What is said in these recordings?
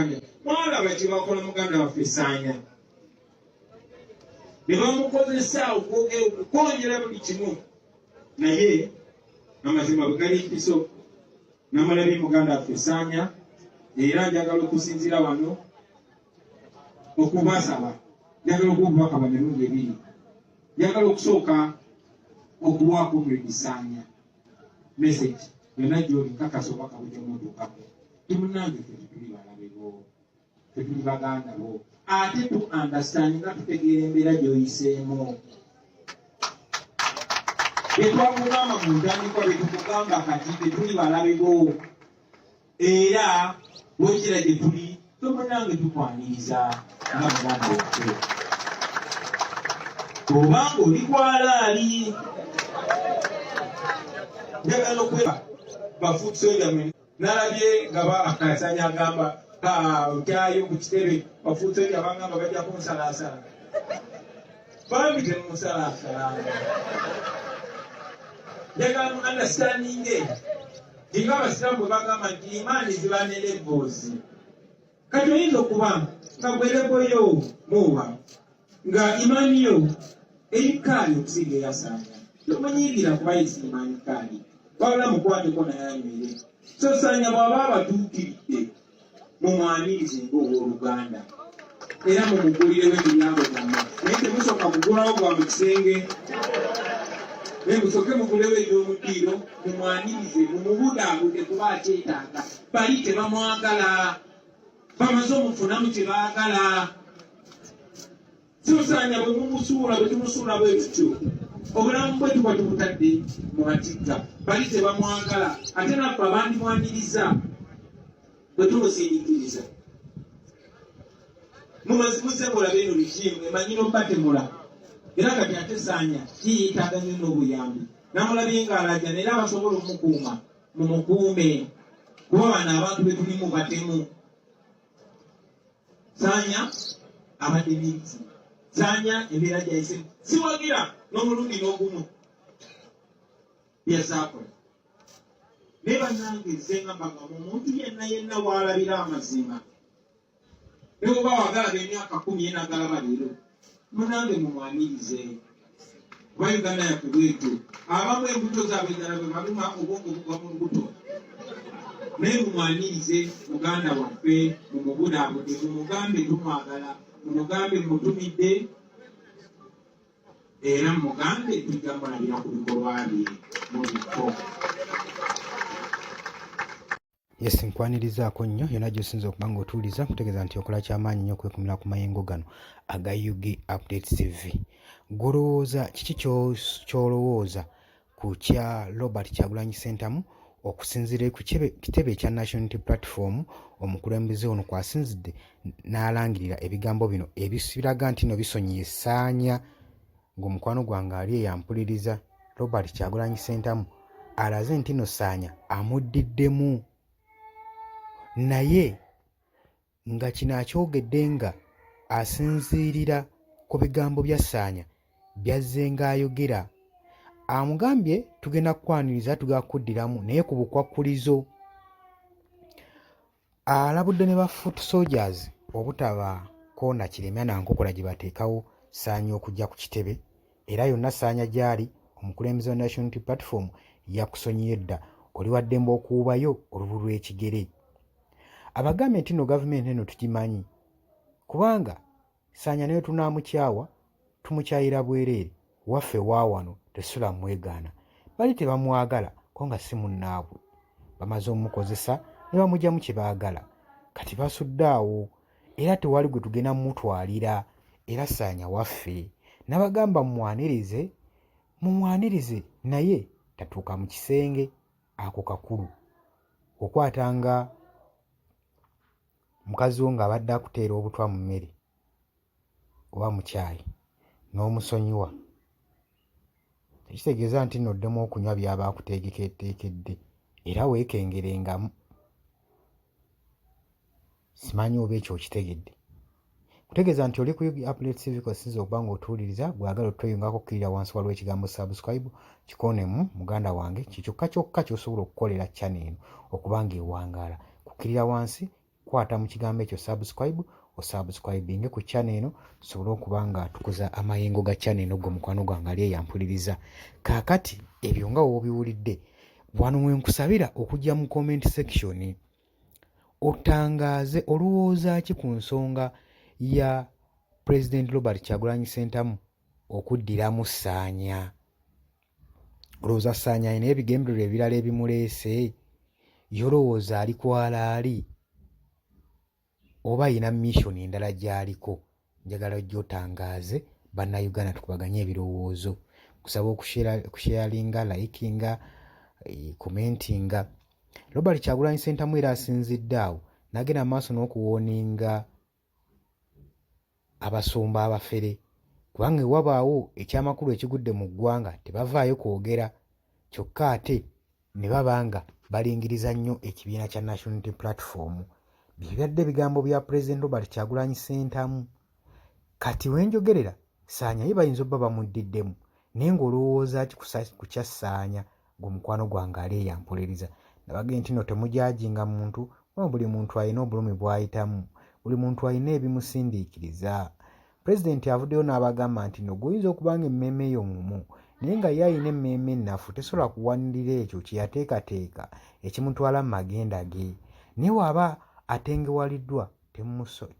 kanya mwalaba kye bakola muganda waffe Ssaanya ne bamukozesa okukongera buli kimu naye amazima bwe gali mpiso namulabye muganda waffe Ssaanya era njagala okusinzira wano okubasaba njagala okububaka bamirundi ebiri njagala okusooka okuwaako Comrade Ssaanya message yonna gy'oli nkakasa obubaka bujyamutuukako timunange ffe tetuli balabe bo tetuli baganda bo ate tu understand nga tutegeera embeera gy'oyiseemu betwakugamba mu ntandikwa betukugamba kati tetuli balabe bo era bwekira gye tuli tomunange tukwaniriza nga muganda waffe obanga oli kwalaali njagala okweba bafuusoja mwe nalabye nga Ssaanya agamba otyayo ku kitebe bafuusoja bagamba bajja kunsalaasala bambi temunsalaasala njagala mu understanding nga abasiraamu bwe bagamba nti imaani ziba ne levels kati oyinza okuba nga gweregoyo muba nga imaani yo erikaali okusinga eya Ssaanya tomunyiigira kuba yisi imaani kaali wabula mukwateko naye anywere so Ssaanya bw'aba abatuukiridde mumwanirize ng'owooluganda era mumugulirewo emiryango gyammwe naye temusooka kugulawo gwa mu kisenge naye musooke mugulewo eby'omuddiiro mumwanirize mumubudaabude kuba akyetaaga bali tebamwagala bamaze omufunamu kye baagala so Ssaanya bwe mumusuula bwe tumusuula bwe tutyo obulamu bwe tuba tubutadde mu matigga bali tebamwagala ate naffe abandimwaniriza bwe tumusindiikiriza mumazimuze mulabe eno likimu emanyira obbatemula era kati ate Ssaanya kiyetaaga nnyo n'obuyambi namulabye ng'alaja naye abasobola omukuuma mumukuume kuba bano abantu be tulimu batemu Ssaanya abadde bingi Ssaanya embeera gyayise siwagira n'omulundi n'ogumu byazaakola naye bannange nze ngamba omuntu yenna w'alabira amazima ne bw'oba wagalaba emyaka 10 ye nagalaba leero munange mumwanirize kuba Uganda yaffe bwetyo abamu embuto zaabwe ddala bwe baluma obwongo bugwa mu lubuto naye mumwanirize muganda waffe mumubudaabude mumugambe tumwagala mumugambe mutumidde era mugambe tujja mulabira ku bikolwa bye mu bifo. Yes, nkwanirizaako nnyo yonna gy'osinza okuba ng'otuuliza kutegeeza nti okola ky'amaanyi nnyo okwekumira ku mayengo gano aga UG Updates TV. Golowooza kiki ky'olowooza ku kya Robert Kyagulanyi Ssentamu okusinziira ku kitebe ekya National Unity Platform omukulembeze ono kwasinzidde n'alangirira ebigambo bino ebisiraga nti no bisonyiye Ssaanya ng'omukwano gwange ali eyampuliriza Robert Kyagulanyi Ssentamu alaze nti no Ssaanya amuddiddemu naye nga kino akyogedde nga asinziirira ku bigambo bya Ssaanya byazze ng'ayogera amugambye tugenda kukwaniriza tugenda kuddiramu naye ku bukwakkulizo alabudde ne ba foot soldiers obutabaako na kiremya na nkokola gye bateekawo Ssaanya okujja ku kitebe era yonna Ssaanya gy'ali omukulembeze wa National Unity Platform yakusonyiye dda oli wa ddembe okuwubayo olubu lw'ekigere abagambye nti no gavumenti eno tugimanyi kubanga Ssaanya naye tunaamukyawa tumukyayira bwereere waffe waawano tesula mwegaana bali tebamwagala ko nga si munnaabwe bamaze omukozesa ne bamugyamu kye baagala kati basudde awo era tewali gwe tugenda mumutwalira era Ssaanya waffe nabagamba mumwanirize naye tatuuka mu kisenge ako kakulu okwatanga mukazi wo ng'abadde akuteera obutwa mu mmere oba mu caayi n'omusonyiwa tekitegeeza nti noddemu okunywa byaba akuteekekedde era weekengerengamu simanyi oba ekyo okitegedde kutegeeza nti oli ku UG Updates TV kwasiza okuba ng'otuwuliriza gwagala otweyungako okkirira wansi waliwo ekigambo subscribe kikonemu muganda wange kikyokka kyokka ky'osobola okukolera channel eno okuba ng'ewangaala kukkirira wansi kwata mu kigambo ekyo subscribe osubscribinge ku channel eno tusobole okuba nga tukuza amayengo ga channel eno gwe mukwano gwange ali eyampuliriza. Kaakati ebyo nga wobiwulidde, wano we nkusabira okujja mu comment section otangaaze olowooza ki ku nsonga ya President Robert Kyagulanyi Ssentamu okuddiramu Ssaanya. Olowooza Ssaanya ayina ebigendererwa ebirala ebimuleese? Yolowooza ali kwala ali oba ayina mission endala gy'aliko? Njagala ojja otangaaze, bannayuganda tukubaganye ebirowoozo. Kusaba okusharinga, likinga, commentinga. Robert Kyagulanyi Ssentamu era asinzidde awo n'agenda maaso n'okuwooninga abasumba abafere, kubanga wabaawo ekyamakulu ekigudde mu ggwanga tebavaayo kwogera, kyokka ate ne baba nga balingiriza nnyo ekibiina kya National Unity Platform. Byebadde ebigambo bya President Robert Kyagulanyi Ssentamu. Kati wenjogerera Ssaanya ye bayinza obba bamuddiddemu, naye ng'olowooza ki ku kya Ssaanya gwe mukwano gwange ali eyampuliriza? Nabage nti no temujajinga muntu, buli muntu alina obulumi bw'ayitamu, buli muntu alina ebimusindiikiriza. Pulezidenti avuddeyo n'abagamba nti no guyinza okuba nga emmeeme yo mumu, naye nga ye alina emmeeme ennafu, tesobola kuwanirira ekyo kye yateekateeka ekimutwala mu magenda ge. Naye waba atengewaliddwa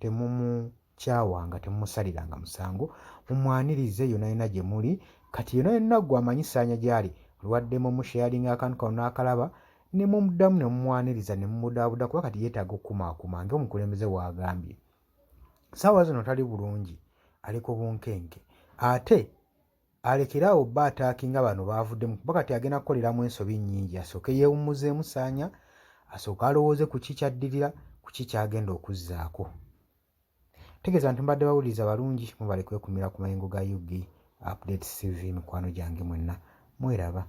temumukyawanga, temumusaliranga musango, mumwanirize yonna yonna gye muli. Kati yonna yonna gwe amanyi Ssaanya gy'ali, olwaddemu omusharinga akantu kano n'akalaba, ne mumuddamu ne mumwaniriza ne mumudaabuda, kuba kati yeetaaga okukumaakuma ng'omukulembeze w'agambye. Ssaawa zino tali bulungi, ali ku bunkenke, ate alekeraawo bba ataakinga bano baavuddemu, kuba kati agenda kukoleramu ensobi nnyingi. Asooke yeewummuzeemu Ssaanya, asooke alowooze ku ki kyaddirira, ku ki kyagenda okuzzaako. Tegeeza nti mbadde bawuliriza balungi, mubale kwekumira ku mayengo ga UG Updates TV. Mikwano gyange mwenna mweraba.